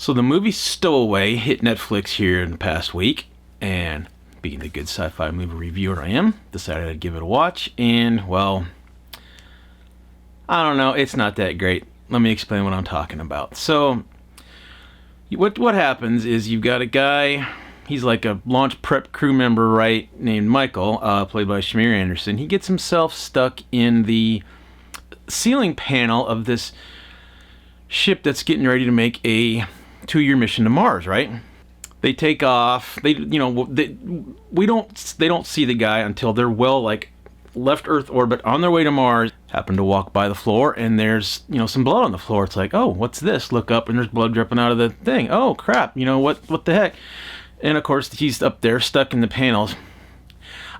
So the movie Stowaway hit Netflix here in the past week, and being the good sci-fi movie reviewer I am, decided I'd give it a watch, and, well, I don't know, it's not that great. Let me explain what I'm talking about. So, what happens is you've got a guy, he's like a launch prep crew member, right, named Michael, played by Shamir Anderson. He gets himself stuck in the ceiling panel of this ship that's getting ready to make a 2-year mission to Mars, right? They take off. They don't see the guy until they're left Earth orbit on their way to Mars. Happen to walk by the floor, and there's some blood on the floor. It's like, oh, what's this? Look up, and there's blood dripping out of the thing. Oh crap! What the heck? And of course, he's up there stuck in the panels.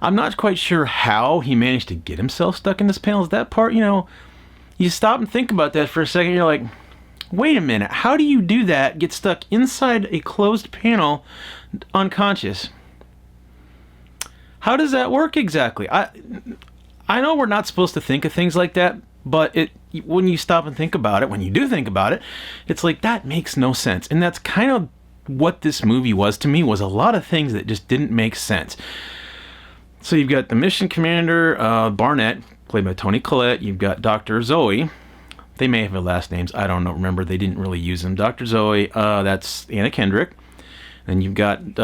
I'm not quite sure how he managed to get himself stuck in this panels. That part, you stop and think about that for a second. You're like, wait a minute, how do you do that? Get stuck inside a closed panel, unconscious? How does that work exactly? I know we're not supposed to think of things like that, but when you stop and think about it, when you do think about it, it's like, that makes no sense. And that's kind of what this movie was to me, was a lot of things that just didn't make sense. So you've got the mission commander, Barnett, played by Toni Collette. You've got Dr. Zoe. They may have their last names. I don't know. Remember, they didn't really use them. Dr. Zoe, that's Anna Kendrick. Then you've got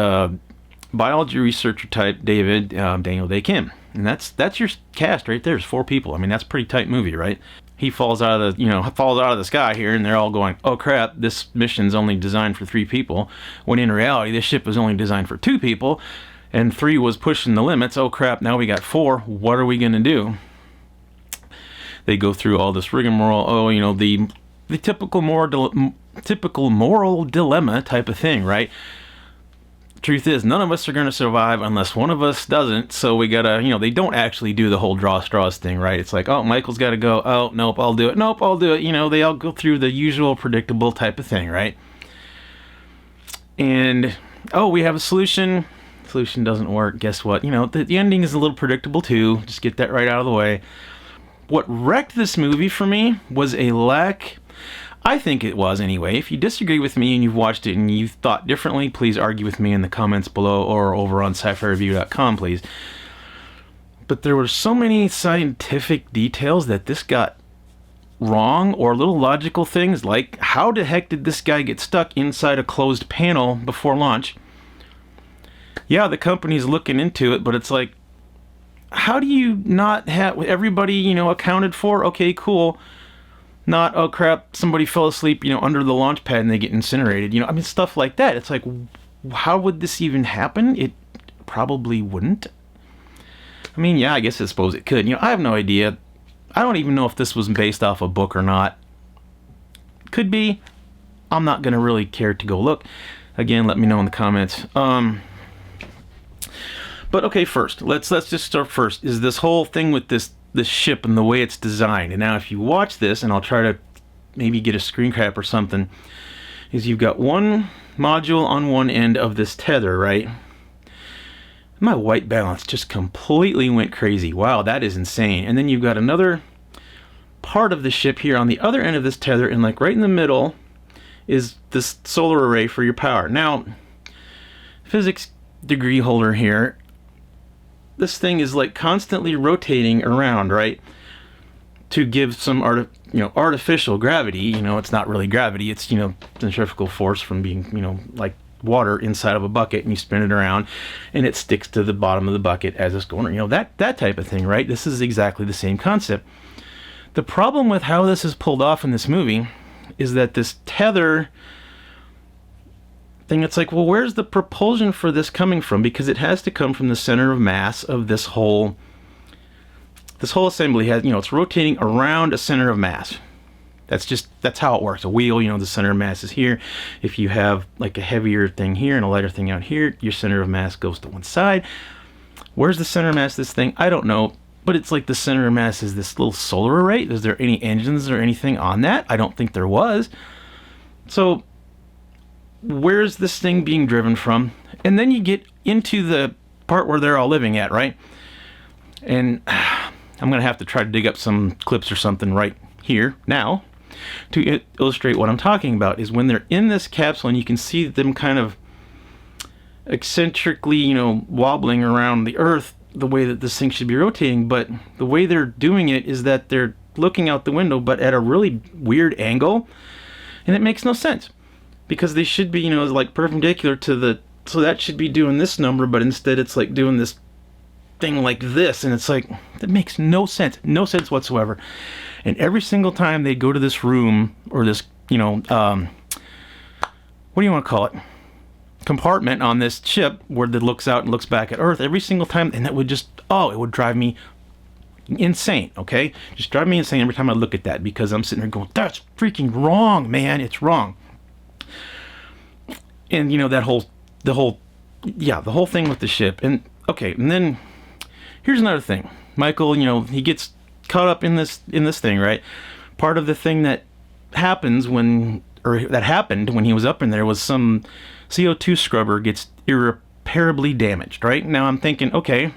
biology researcher type David, Daniel Day Kim. And that's your cast right there. There's 4 people. I mean, that's a pretty tight movie, right? He falls out of the sky here, and they're all going, oh crap, this mission's only designed for 3 people. When in reality, this ship was only designed for 2 people, and 3 was pushing the limits. Oh crap, now we got 4. What are we gonna do? They go through all this rigmarole. Oh, the typical moral dilemma type of thing, right? Truth is, none of us are going to survive unless one of us doesn't. So we gotta, they don't actually do the whole draw straws thing, right? It's like, oh, Michael's got to go. Oh, nope, I'll do it. Nope, I'll do it. They all go through the usual predictable type of thing, right? And oh, we have a solution. Solution doesn't work. Guess what? The ending is a little predictable too. Just get that right out of the way. What wrecked this movie for me was a lack, I think it was anyway. If you disagree with me and you've watched it and you thought differently, please argue with me in the comments below or over on sci-fi-review.com, please. But there were so many scientific details that this got wrong, or little logical things like, how the heck did this guy get stuck inside a closed panel before launch? Yeah, the company's looking into it, but it's like, how do you not have everybody, accounted for? Okay, cool. Not, oh crap, somebody fell asleep, under the launch pad and they get incinerated. Stuff like that. It's like, how would this even happen? It probably wouldn't. Yeah, I suppose it could. I have no idea. I don't even know if this was based off a book or not. Could be. I'm not going to really care to go look. Again, let me know in the comments. But okay, first, let's just start first. Is this whole thing with this ship and the way it's designed? And now if you watch this, and I'll try to maybe get a screen cap or something, is you've got one module on one end of this tether, right? My white balance just completely went crazy. Wow, that is insane. And then you've got another part of the ship here on the other end of this tether, and like right in the middle is this solar array for your power. Now, physics degree holder here, this thing is like constantly rotating around, right, to give some artificial gravity. It's not really gravity, it's centrifugal force from being like water inside of a bucket, and you spin it around and it sticks to the bottom of the bucket as it's going, that type of thing, right? This is exactly the same concept. The problem with how this is pulled off in this movie is that this tether thing, it's like, well, where's the propulsion for this coming from? Because it has to come from the center of mass of this whole assembly. Has, it's rotating around a center of mass. That's how it works. A wheel, the center of mass is here. If you have like a heavier thing here and a lighter thing out here, your center of mass goes to one side. Where's the center of mass of this thing? I don't know, but it's like the center of mass is this little solar array. Is there any engines or anything on that? I don't think there was. So where's this thing being driven from? And then you get into the part where they're all living at, right? And I'm going to have to try to dig up some clips or something right here now. to illustrate what I'm talking about is when they're in this capsule and you can see them kind of eccentrically, wobbling around the Earth the way that this thing should be rotating, but the way they're doing it is that they're looking out the window but at a really weird angle, and it makes no sense because they should be, like perpendicular to the, so that should be doing this number, but instead it's like doing this thing like this, and it's like, that makes no sense whatsoever. And every single time they go to this room or this, what do you want to call it, compartment on this ship where it looks out and looks back at Earth, every single time, and that would just, it would drive me insane, okay? Just drive me insane every time I look at that, because I'm sitting there going, that's freaking wrong, man, it's wrong. And the whole thing with the ship. And okay, and then here's another thing. Michael, he gets caught up in this thing, right? Part of the thing that happened when he was up in there was some CO2 scrubber gets irreparably damaged, right? Now I'm thinking, okay,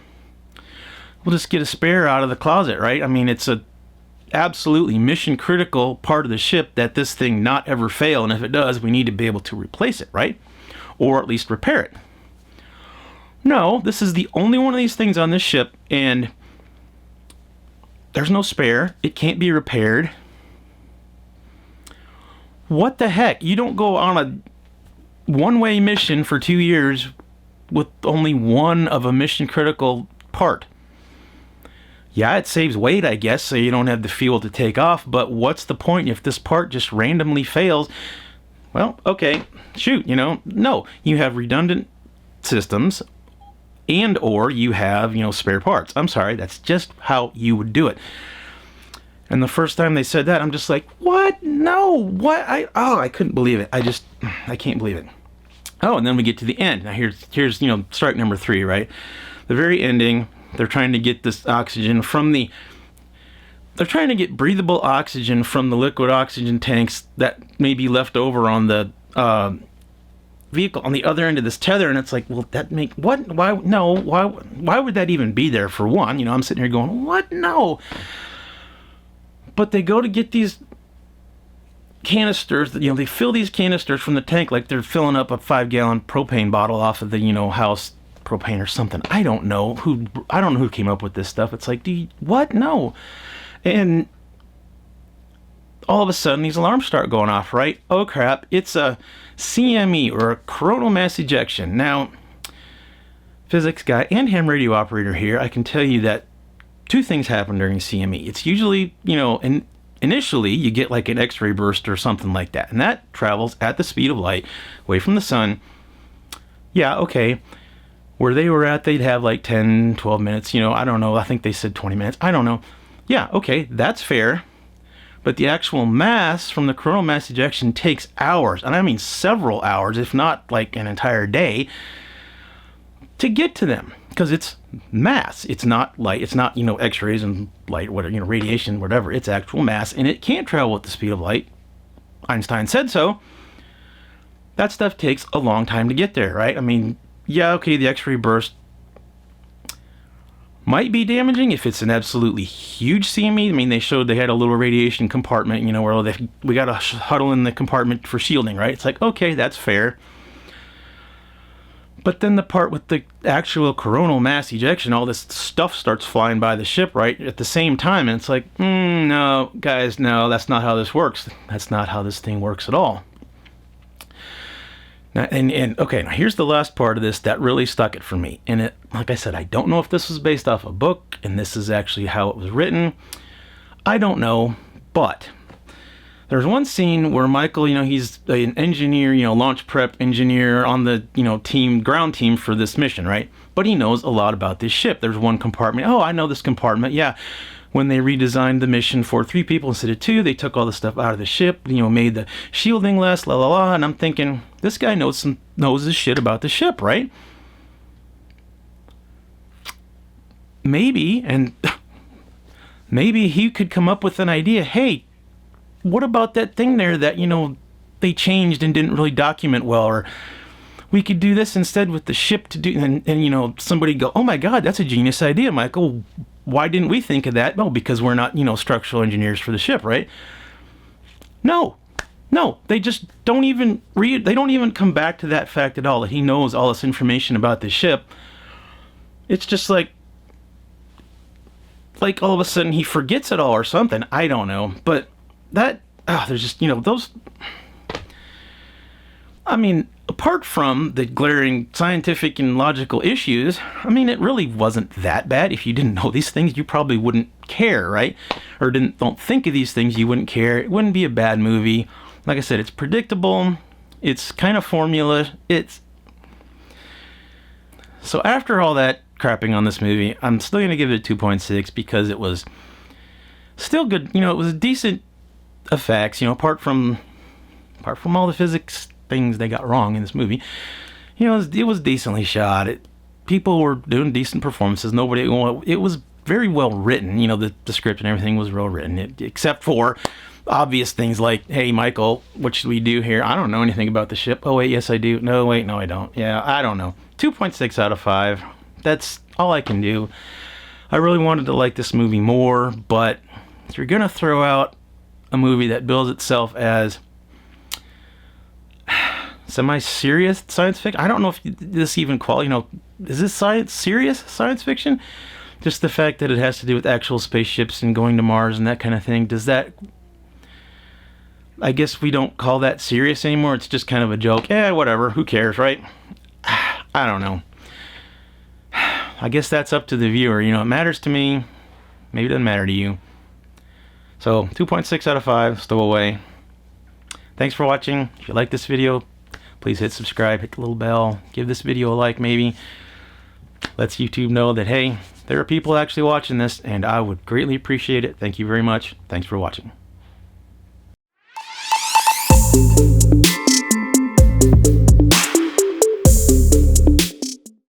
we'll just get a spare out of the closet, right? I mean, it's a absolutely mission critical part of the ship that this thing not ever fail, and if it does, we need to be able to replace it, right? Or at least repair it. No, this is the only one of these things on this ship, and there's no spare. It can't be repaired. What the heck? You don't go on a one-way mission for 2 years with only one of a mission critical part. Yeah, it saves weight, I guess, so you don't have the fuel to take off, but what's the point if this part just randomly fails? Well, okay, shoot, no, you have redundant systems and or you have, spare parts. I'm sorry, that's just how you would do it. And the first time they said that, I'm just like, what? No, what? I couldn't believe it. I can't believe it. Oh, and then we get to the end. Now here's strike number 3, right? The very ending, they're trying to get this oxygen they're trying to get breathable oxygen from the liquid oxygen tanks that may be left over on the vehicle on the other end of this tether, and it's like, well, why would that even be there, for one? I'm sitting here going, what? No. But they go to get these canisters, they fill these canisters from the tank like they're filling up a 5-gallon propane bottle off of the, house propane or something. I don't know who came up with this stuff. It's like, what? No. And all of a sudden these alarms start going off, right? Oh crap, it's a CME, or a coronal mass ejection. Now, physics guy and ham radio operator here, I can tell you that 2 things happen during CME. It's usually, initially you get like an X-ray burst or something like that, and that travels at the speed of light away from the sun. Yeah, okay. Where they were at, they'd have like 10, 12 minutes, I don't know. I think they said 20 minutes. I don't know. Yeah, okay, that's fair. But the actual mass from the coronal mass ejection takes hours, and I mean several hours, if not like an entire day, to get to them. Because it's mass. It's not light. It's not, X-rays and light, whatever, radiation, whatever. It's actual mass, and it can't travel at the speed of light. Einstein said so. That stuff takes a long time to get there, right? I mean, yeah, okay, the X-ray burst might be damaging if it's an absolutely huge CME. I mean, they showed they had a little radiation compartment, where we got to huddle in the compartment for shielding, right? It's like, okay, that's fair. But then the part with the actual coronal mass ejection, all this stuff starts flying by the ship, right, at the same time. And it's like, no, guys, no, that's not how this works. That's not how this thing works at all. Now, and okay, now here's the last part of this that really stuck it for me. And it, like I said, I don't know if this was based off a book and this is actually how it was written. I don't know, but there's one scene where Michael, he's an engineer, launch prep engineer on the, ground team for this mission, right? But he knows a lot about this ship. There's one compartment. Oh, I know this compartment. Yeah. When they redesigned the mission for 3 people instead of 2, they took all the stuff out of the ship, made the shielding less, la la la. And I'm thinking, this guy knows his shit about the ship, right? Maybe he could come up with an idea. Hey, what about that thing there that, they changed and didn't really document well? Or we could do this instead with the ship to do, and somebody go, oh my God, that's a genius idea, Michael. Why didn't we think of that? Well, because we're not, structural engineers for the ship, right? No. No, they just don't even read. They don't even come back to that fact at all, that he knows all this information about the ship. It's just like all of a sudden he forgets it all or something. I don't know. But that, there's just, those. I mean, apart from the glaring scientific and logical issues, I mean, it really wasn't that bad. If you didn't know these things, you probably wouldn't care, right? Or don't think of these things, you wouldn't care. It wouldn't be a bad movie. Like I said, it's predictable. It's kind of formula. So after all that crapping on this movie, I'm still going to give it a 2.6 because it was still good. It was decent effects, apart from all the physics things they got wrong in this movie. It was decently shot. People were doing decent performances. It was very well written. The script and everything was well written, except for obvious things like, hey, Michael, what should we do here? I don't know anything about the ship. Oh, wait, yes, I do. No, wait, no, I don't. Yeah, I don't know. 2.6 out of 5. That's all I can do. I really wanted to like this movie more, but if you're going to throw out a movie that bills itself as semi-serious science fiction, I don't know if this even is this serious science fiction? Just the fact that it has to do with actual spaceships and going to Mars and that kind of thing, does that... I guess we don't call that serious anymore. It's just kind of a joke. Whatever. Who cares, right? I don't know. I guess that's up to the viewer. It matters to me. Maybe it doesn't matter to you. So, 2.6 out of 5. Stowaway. Thanks for watching. If you like this video, please hit subscribe. Hit the little bell. Give this video a like, maybe. Lets YouTube know that, hey, there are people actually watching this, and I would greatly appreciate it. Thank you very much. Thanks for watching.